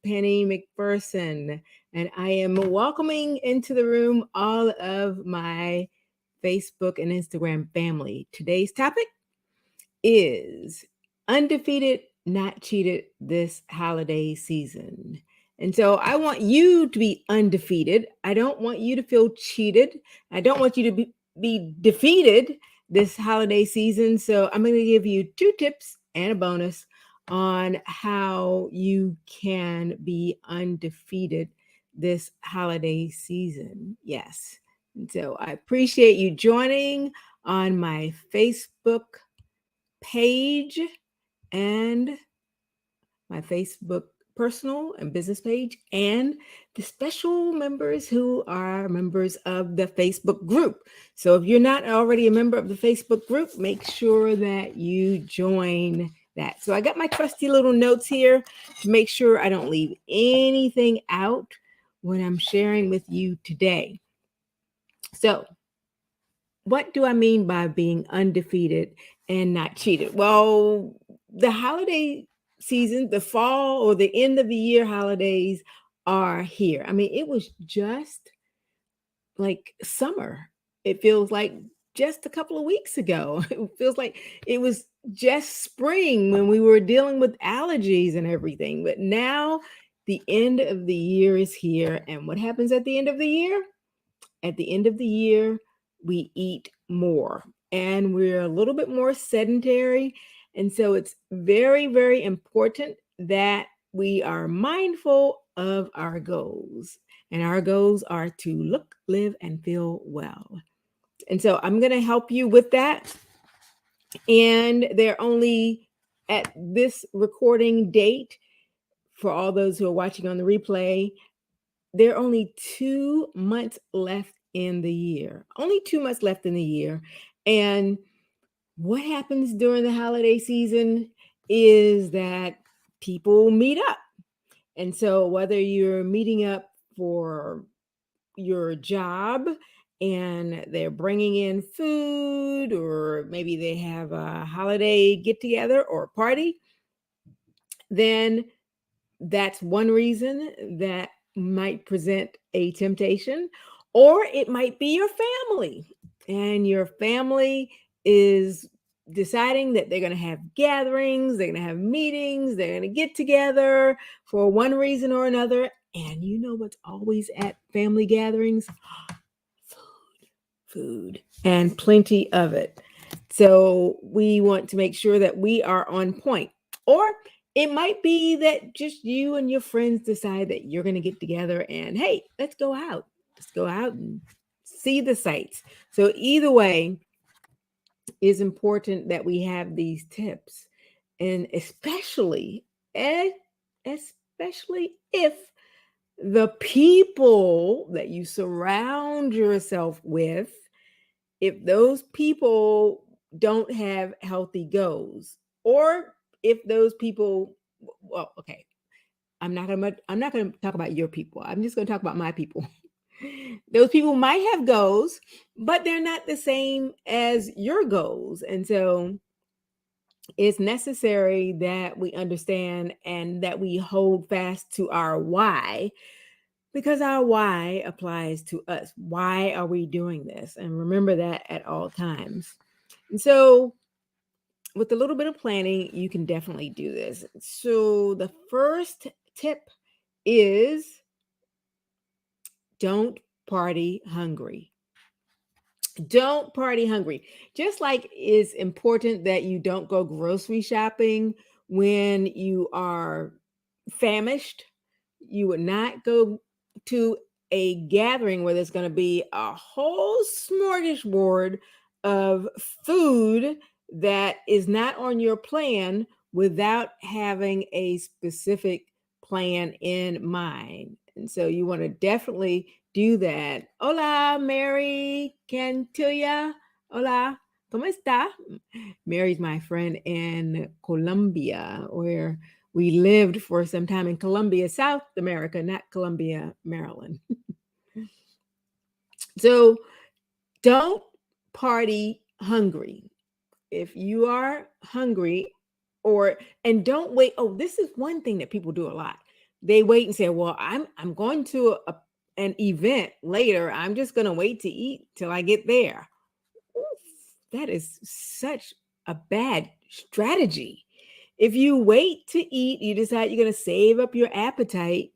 Penny McPherson, and I am welcoming into the room all of my Facebook and Instagram family. Today's topic is undefeated, not cheated this holiday season. And so I want you to be undefeated. I don't want you to feel cheated. I don't want you to be defeated this holiday season. So I'm going to give you two tips and a bonus on how you can be undefeated this holiday season. Yes. And so I appreciate you joining on my Facebook page and my Facebook personal and business page, and the special members who are members of the Facebook group. So if you're not already a member of the Facebook group, make sure that you join that. So I got my trusty little notes here to make sure I don't leave anything out when I'm sharing with you today. So what do I mean by being undefeated and not cheated? Well, the holiday season, the fall or the end of the year holidays are here. I mean, it was just like summer. It feels like just a couple of weeks ago. It feels like it was just spring when we were dealing with allergies and everything. But now the end of the year is here. And what happens at the end of the year? At the end of the year, we eat more and we're a little bit more sedentary. And so it's very, very important that we are mindful of our goals. And our goals are to look, live, and feel well. And so I'm going to help you with that. And they're only at this recording date, for all those who are watching on the replay, there are only 2 months left in the year. Only 2 months left in the year. And what happens during the holiday season is that people meet up. And so whether you're meeting up for your job and they're bringing in food, or maybe they have a holiday get together or a party, then that's one reason that might present a temptation. Or it might be your family, and your family is deciding that they're going to have gatherings, they're going to have meetings, they're going to get together for one reason or another. And you know what's always at family gatherings? Food, and plenty of it. So we want to make sure that we are on point. Or it might be that just you and your friends decide that you're going to get together and, hey, let's go out. Let's go out and see the sights. So either way, it's important that we have these tips. And especially if the people that you surround yourself with, if those people don't have healthy goals, or if those people, well, okay, I'm not gonna talk about your people. I'm just gonna talk about my people. Those people might have goals, but they're not the same as your goals. And so it's necessary that we understand and that we hold fast to our why, because our why applies to us. Why are we doing this? And remember that at all times. And so, with a little bit of planning, you can definitely do this. So, the first tip is don't party hungry. Don't party hungry. Just like it's important that you don't go grocery shopping when you are famished, you would not go to a gathering where there's going to be a whole smorgasbord of food that is not on your plan without having a specific plan in mind. And so you want to definitely do that. Hola, Mary Cantilla. Hola, ¿cómo está? Mary's my friend in Colombia, where we lived for some time in Colombia, South America, not Columbia, Maryland. So don't party hungry. If you are hungry, and don't wait. Oh, this is one thing that people do a lot. they wait and say, well, I'm going to an event later. I'm just going to wait to eat till I get there. Oof, that is such a bad strategy. If you wait to eat, you decide you're going to save up your appetite,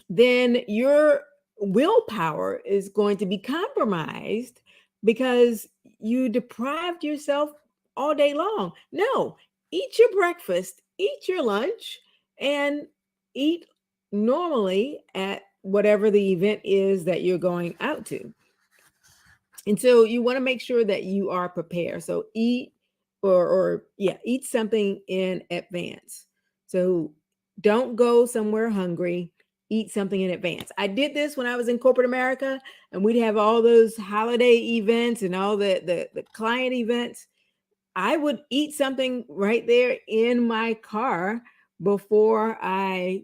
then your willpower is going to be compromised because you deprived yourself all day long. No, eat your breakfast, eat your lunch, and eat normally at whatever the event is that you're going out to. And so you want to make sure that you are prepared. So eat or yeah, eat something in advance. So don't go somewhere hungry. Eat something in advance. I did this when I was in corporate America, and we'd have all those holiday events and all the client events. I would eat something right there in my car before I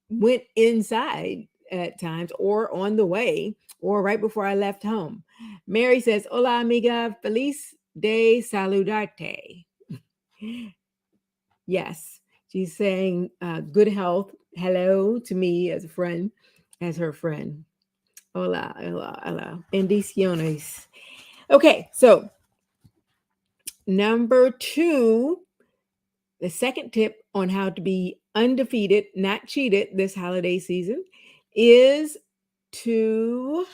went inside at times, or on the way, or right before I left home. Mary says, Hola, amiga, feliz de saludarte. Yes, she's saying good health. Hello to me as a friend, as her friend. Hola, hola, hola. Bendiciones. Okay, so number two, the second tip on how to be undefeated, not cheated this holiday season is to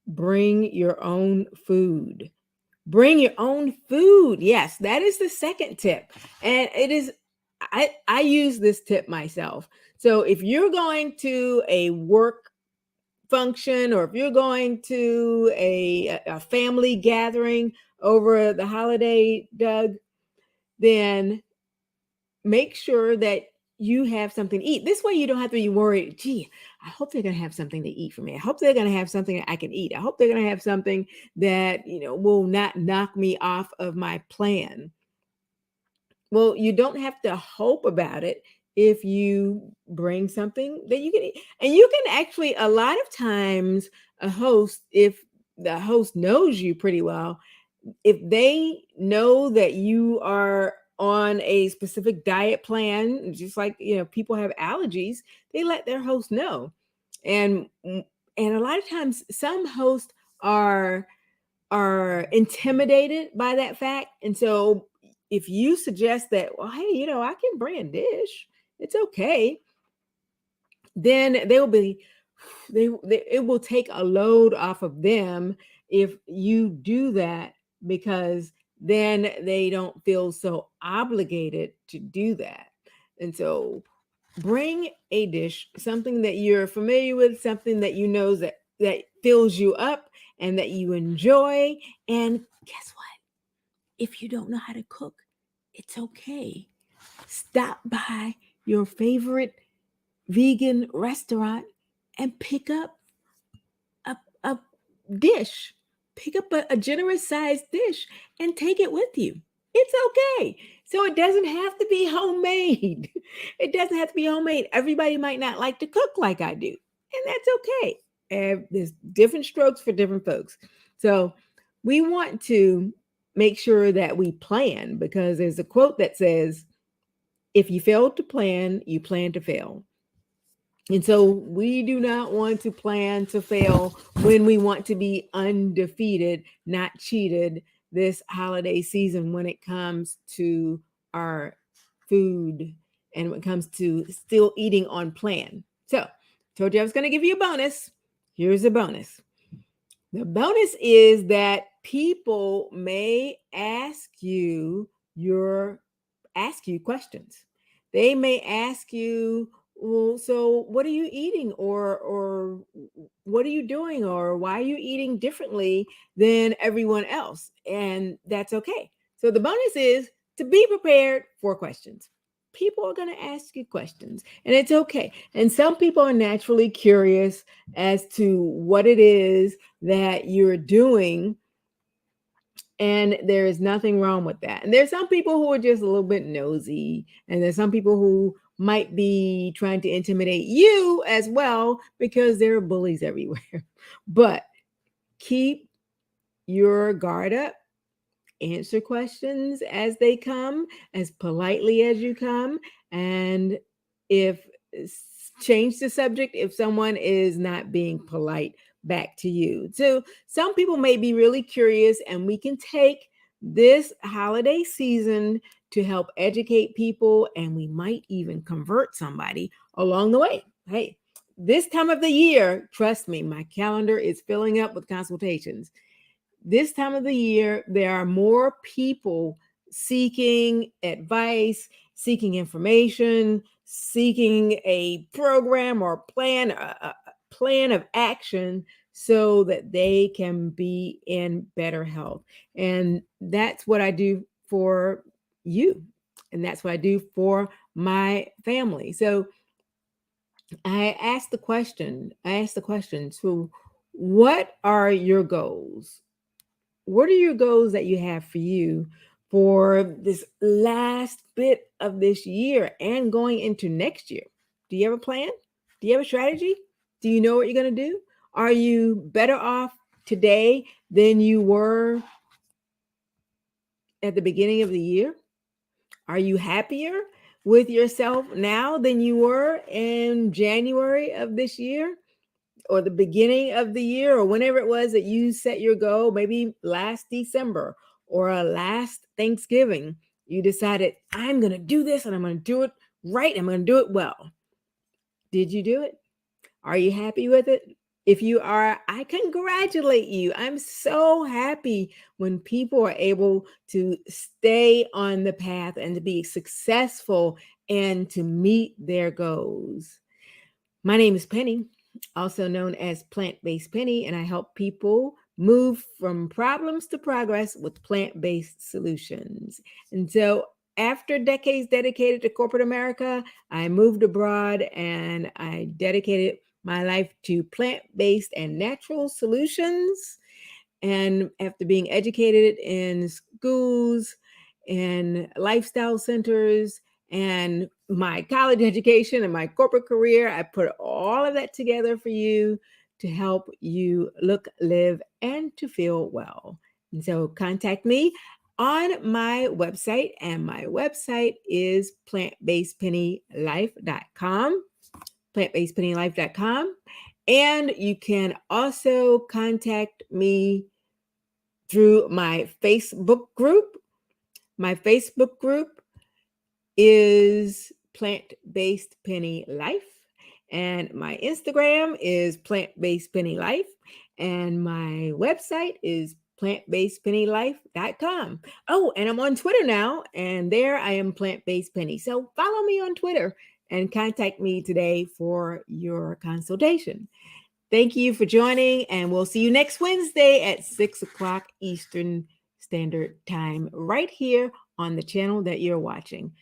bring your own food. Bring your own food. Yes, that is the second tip. And it is, I use this tip myself. So if you're going to a work function, or if you're going to a family gathering over the holiday, Doug, then make sure that you have something to eat. This way you don't have to be worried, gee, I hope they're going to have something to eat for me. I hope they're going to have something that I can eat. I hope they're going to have something that, will not knock me off of my plan. Well, you don't have to hope about it if you bring something that you can eat. And you can actually, a lot of times, a host, if the host knows you pretty well, if they know that you are on a specific diet plan, just like people have allergies, they let their host know. And a lot of times some hosts are intimidated by that fact. And so if you suggest that, well, hey, I can bring a dish, it's okay, then they will be they it will take a load off of them if you do that, because then they don't feel so obligated to do that. And so bring a dish, something that you're familiar with, something that that fills you up and that you enjoy. And guess what? If you don't know how to cook, it's okay. Stop by your favorite vegan restaurant and pick up a dish. Pick up a generous sized dish and take it with you. It's okay. So it doesn't have to be homemade. It doesn't have to be homemade. Everybody might not like to cook like I do, and that's okay. There's different strokes for different folks. So we want to make sure that we plan, because there's a quote that says, if you fail to plan, you plan to fail. And so we do not want to plan to fail when we want to be undefeated, not cheated this holiday season when it comes to our food and when it comes to still eating on plan. So, told you I was going to give you a bonus. Here's a bonus. The bonus is that people may ask you questions. They may ask you, well, so what are you eating, or what are you doing, or why are you eating differently than everyone else? And that's okay. So the bonus is to be prepared for questions. People are going to ask you questions, and it's okay. And some people are naturally curious as to what it is that you're doing, and there is nothing wrong with that. And there's some people who are just a little bit nosy, and there's some people who might be trying to intimidate you as well, because there are bullies everywhere. But keep your guard up. Answer questions as they come, as politely as you come. And if change the subject if someone is not being polite back to you. So some people may be really curious, and we can take this holiday season to help educate people, and we might even convert somebody along the way. Hey, this time of the year, trust me, my calendar is filling up with consultations. This time of the year, there are more people seeking advice, seeking information, seeking a program or a plan of action so that they can be in better health. And that's what I do for you. And that's what I do for my family. So I asked the question, so what are your goals? What are your goals that you have for you for this last bit of this year and going into next year? Do you have a plan? Do you have a strategy? Do you know what you're going to do? Are you better off today than you were at the beginning of the year? Are you happier with yourself now than you were in January of this year, or the beginning of the year, or whenever it was that you set your goal, maybe last December or last Thanksgiving? You decided, I'm going to do this and I'm going to do it right. I'm going to do it well. Did you do it? Are you happy with it? If you are, I congratulate you. I'm so happy when people are able to stay on the path and to be successful and to meet their goals. My name is Penny, also known as Plant-Based Penny, and I help people move from problems to progress with plant-based solutions. And so after decades dedicated to corporate America, I moved abroad and I dedicated my life to plant-based and natural solutions. And after being educated in schools and lifestyle centers and my college education and my corporate career, I put all of that together for you to help you look, live, and to feel well. And so contact me on my website, and my website is plantbasedpennylife.com, plantbasedpennylife.com. And you can also contact me through my Facebook group. My Facebook group is Plant-Based Penny Life, and my Instagram is Plant-Based Penny Life, and my website is plantbasedpennylife.com. Oh, and I'm on Twitter now, and there I am, Plant-Based Penny. So follow me on Twitter and contact me today for your consultation. Thank you for joining, and we'll see you next Wednesday at 6 o'clock Eastern Standard Time, right here on the channel that you're watching.